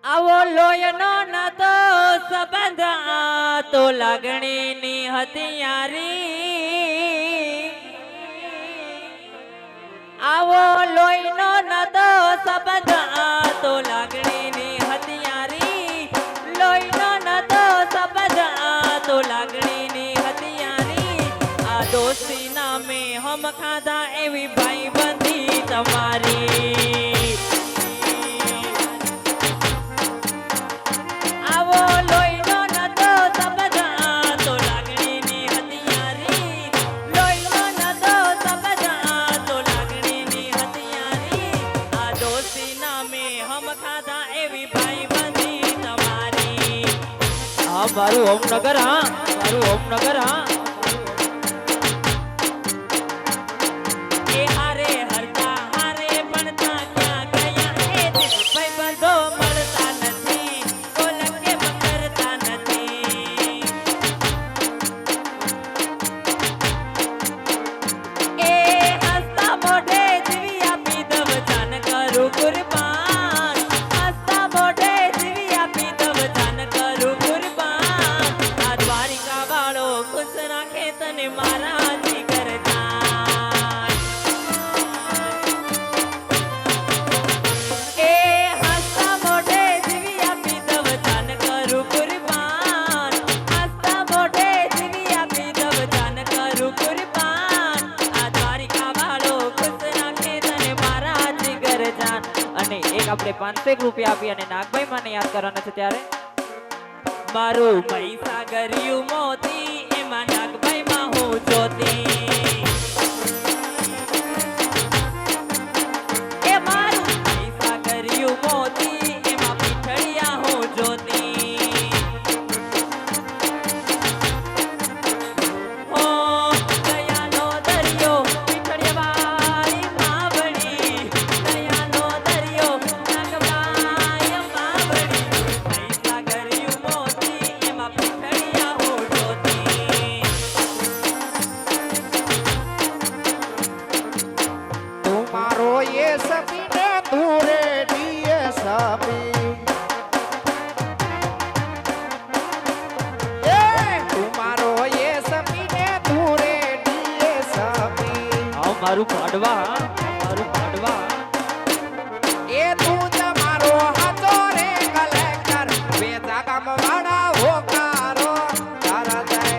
આવો લોયનો નતો સંબંધ તો લાગણીની હથિયારી આવો લોયનો નતો સંબંધ તો લાગણીની હથિયારી લોયનો નતો સંબંધ તો લાગણીની હથિયારી આ દોસ્તી નામે હમ ખાધા એવી ભાઈબંધી તમારી મારું ઓમનગર હા મારું ઓમનગર હા એ હારે હરતા હારે પડતા ક્યાં ગયા એ ભાઈ બંધો મળતા નથી કોલક કે કરતા નથી એ હસતા મોઢે જીવી આપી દવ જાન કરું કુરબાન હસતા મોઢે જીવી આપી દવ જાન કરું મારા જીગર જાન એ હસતા મોઢે જીવી આપી દવ જાન કરું કુરબાન હસતા મોઢે જીવી આપી દવ જાન કરું કુરબાન આ દ્વારિકા વાળો ખુશ રાખે તને મારા જીગર જાન અને એક આપણે 500 રૂપિયા આપી અને નાગભાઈ મને યાદ કરવાના છે ત્યારે મારું મહીસાગરિયું મોતી એમાં નાગભાઈ માં હું જોતી એ મારું મહીસાગરિયું મોતી એમાં પીઠળિયા હું જોતી ઓ દયાનો દરિયો પીઠળિયાવાળી માવડી દયાનો દરિયો નાગભાઈ માવડી મહીસાગરિયું મોતી એમાં પીઠળિયા હું જોતી મારો ये सपने दूरे दिए सभी तुम्हारो ये सपने दूरे दिए सभी મારું પાડવા મારું પાડવા ये तू जमारो हाथो रे कलेक्टर बेजा काम वाड़ा होकारो तारा जाए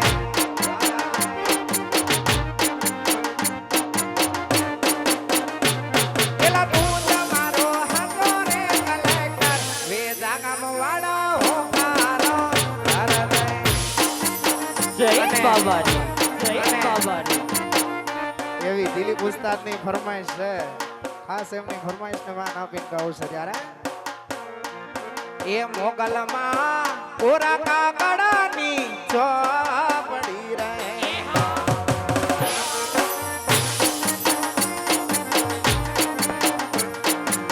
एला तू जमारो हाथो रे कलेक्टर बेजा काम वाड़ा होकारो तारा जाए જય બાબાની જય બાબાની એવી દિલીપ ઉસ્તાદની ફરમાઈશ છે ખાસ એમની ફરમાઈશને માન આપીને ગાઉં છે ત્યારે એ મોગલમાં કોરા કાકડાની ચોપડી રહે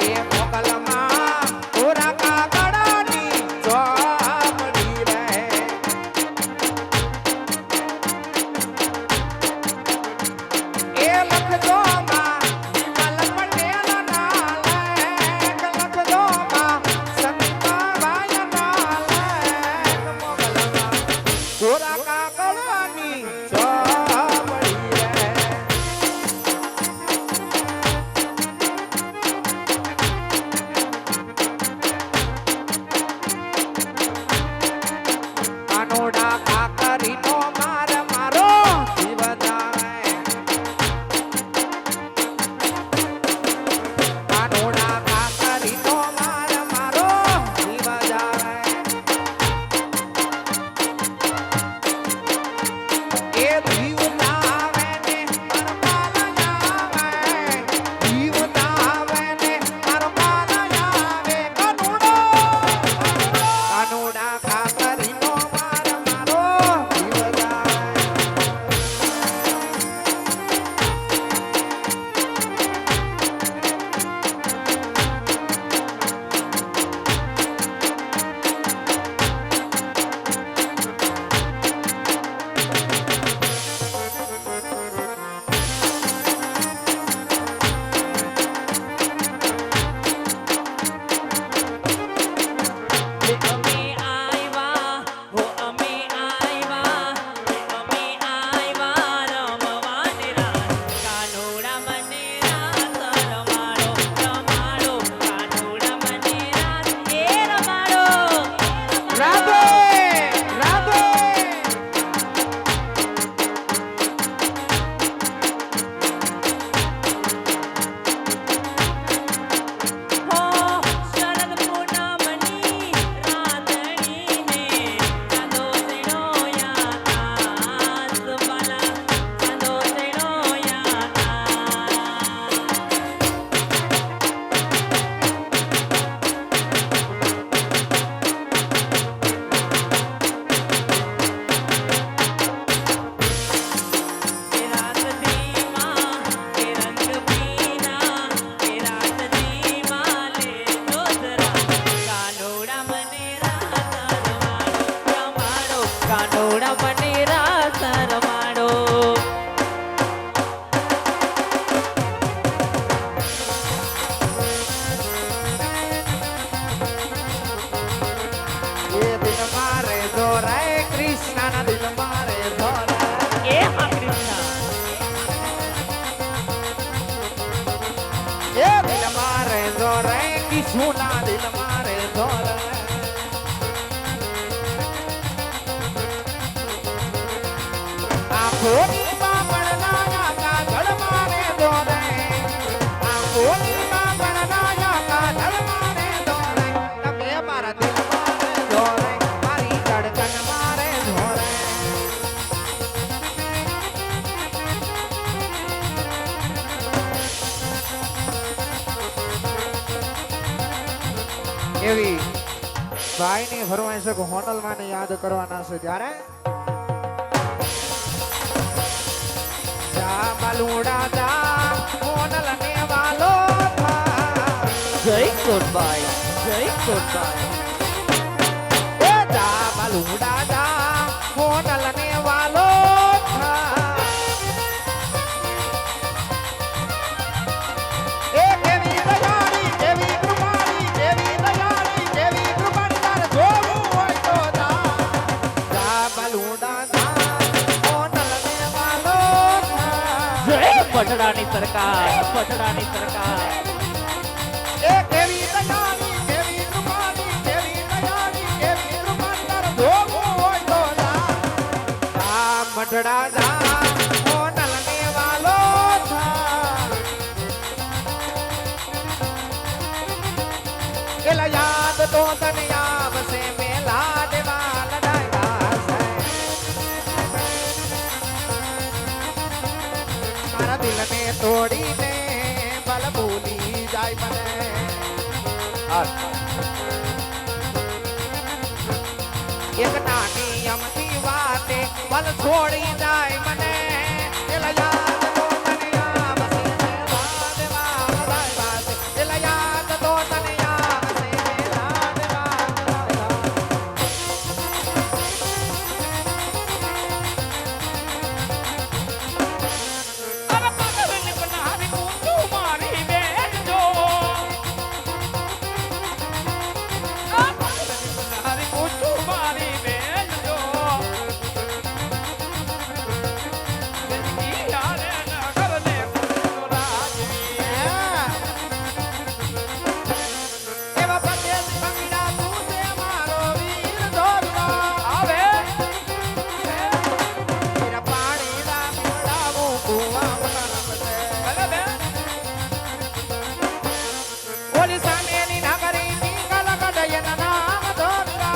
એ મોગલમાં કોરા કાકડાની ચોપડી રહે એ લખજો માં વિમલ પટેલ ના લેખ લખજો માં સંતા ભાઈ ના લેખ મોગલમાં કોરા કાકા ભાઈની ફરમાઈશ છે કે હોટલમાં ને યાદ કરવાના છે ત્યારે જા બાલુડા જા હોટલ ને વાલો થા જય કોટબાઈ જય કોટબાઈ એ જા બાલુડા જા હોટલ ને વાલો થા એ કેવી દયાળી કેવી કૃપાળી કેવી દયાળી કેવી કૃપાળી તાર જોવું હોય તો જા બાલુડા જા હોટલ ને વાલો થા જય પટડાની સરકાર પટડાની સરકાર એ કેવી દયાળી કેવી કૃપાળી કેવી દયાળી કેવી કૃપાળી તાર જોવું હોય તો જા મઢડા જા હોટલ ને વાલો થા એલા યાદ તો તને આવશે મેલા દેવા લડાયા છે મારા દિલને તોડીને બલ ભૂલી જાય મને એક નાની અમથી વાતે બલ છોડી જાય મને એલા યાદ તો તને આવશે મેલા દેવા લડાયા છે એલા યાદ તો તને આવશે મેલા દેવા લડાયા અરે પગલની બનાવી ઊંચું મારી બેન જો આ પગલની બનાવી ઊંચું મારી બેન જો જિંદગી યાર નગરને પૂરો રાજવી એવા પ્રદેશ ભંગીરા તું છે મારો વીર ધોરનો આવે વીર પાણીના પીવડાવું કુવામાં નમતે ભલે બેન ઓલી સામેની નગરી પિંગલ કડયના નામ ધોરનો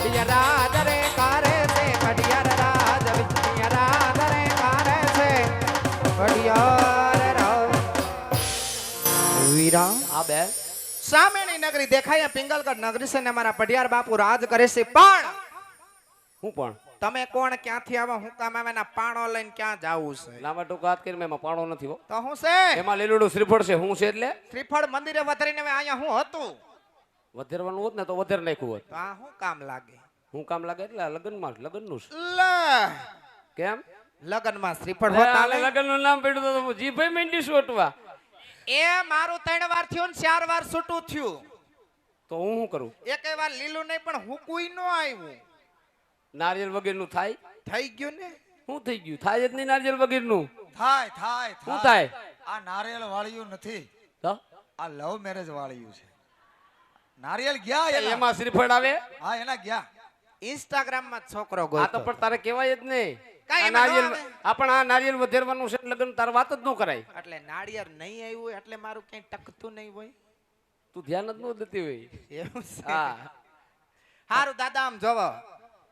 પિય રાજ રે કારે છે કડિયાર રાજ વિપિય રાજ રે કારે છે કડિયાર રાજ વીરા આ બે સામેની નગરી દેખાય પિંગલગઢ નગરી છે ને અમારા પઢિયાર બાપુ રાજ કરે છે પણ હું પણ તમે કોણ ક્યાંથી આવા હું કામ આવે ના પાણો લઈને ક્યાં જાવું છે લાંબા ટૂંકા હાથ કરીને એમાં પાણો નથી હો તો હું છે એમાં લીલુડું શ્રીફળ છે હું છે એટલે શ્રીફળ મંદિરે વધરીને હવે અહીંયા હું હતું વધેરવાનું હોત ને તો વધેર નાખ્યું હોત તો આ હું કામ લાગે હું કામ લાગે એટલે લગ્નમાં લગ્નનું છે લે કેમ લગનમાં શ્રીફળ હોત આલે લગ્નનું નામ પડ્યું તો હું જીભાઈ માંડી છોટવા એ મારું 3 વાર થયું ને 4 વાર છૂટું થયું તો હું શું કરું એકે વાર લીલું નહીં પણ હુકુઈ નો આવ્યું નારિયેલ વગેરેનું થાય થઈ ગયું ને શું થઈ ગયું થાય જ નહીં નારિયેલ વગેરેનું થાય થાય શું થાય આ નારિયેલ વાળ્યું નથી તો આ લવ મેરેજ વાળ્યું છે નારિયેલ ગયા એના. એમાં શ્રીફળ આવે હા એના ગયા ઇન્સ્ટાગ્રામ માં છોકરો આ તો ગોતો પણ તારે કહેવાય જ નહીં કાંઈ આ એમાં ન નારિયેલ આવે. આપણ આ નારિયેલ વધેરવાનું છે લગ્ન તારે વાત જ ન કરાય એટલે નાળિયેર નહીં આવ્યું હોય એટલે મારું ક્યાંય ટકતું નહીં હોય તું ધ્યાન જ ન દેતી હોય એવું છે હા હારું દાદા આમ જોવો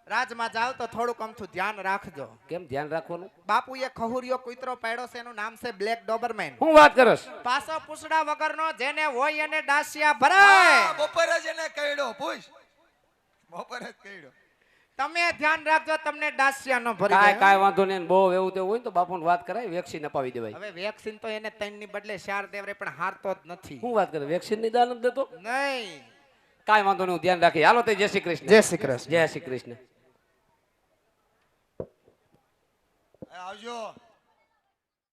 રાજમાં જાવ તો થોડુંક અમથું ધ્યાન રાખજો કેમ ધ્યાન રાખવાનું બાપુએ ખહુરિયો કૂતરો પાડ્યો છે એનું નામ છે બ્લેક ડોબરમેન હું વાત કરસ પાછો પૂછડા વગરનો જેને હોય એને ડાસિયા હા, ભરાય બપોરે જ એને કહ્યો પૂછ બપોરે જ કહ્યો તમે ધ્યાન રાખજો તમને ડાસિયા ન ભરી કાંઈ જાય. કાંઈ વાંધો નહીં બહુ એવું તેવું હોય ને તો બાપુને વાત કરાય વેક્સિન અપાવી દેવાય હવે વેક્સિન તો એને 3 ની બદલે 4 દેવરે પણ હારતો જ નથી હું વાત કરે વેક્સિન ની દાન જ દેતો નહીં કાંઈ વાંધો નહીં હું ધ્યાન રાખી હાલો તે જય શ્રી કૃષ્ણ જય શ્રી કૃષ્ણ જય શ્રી કૃષ્ણ આવજો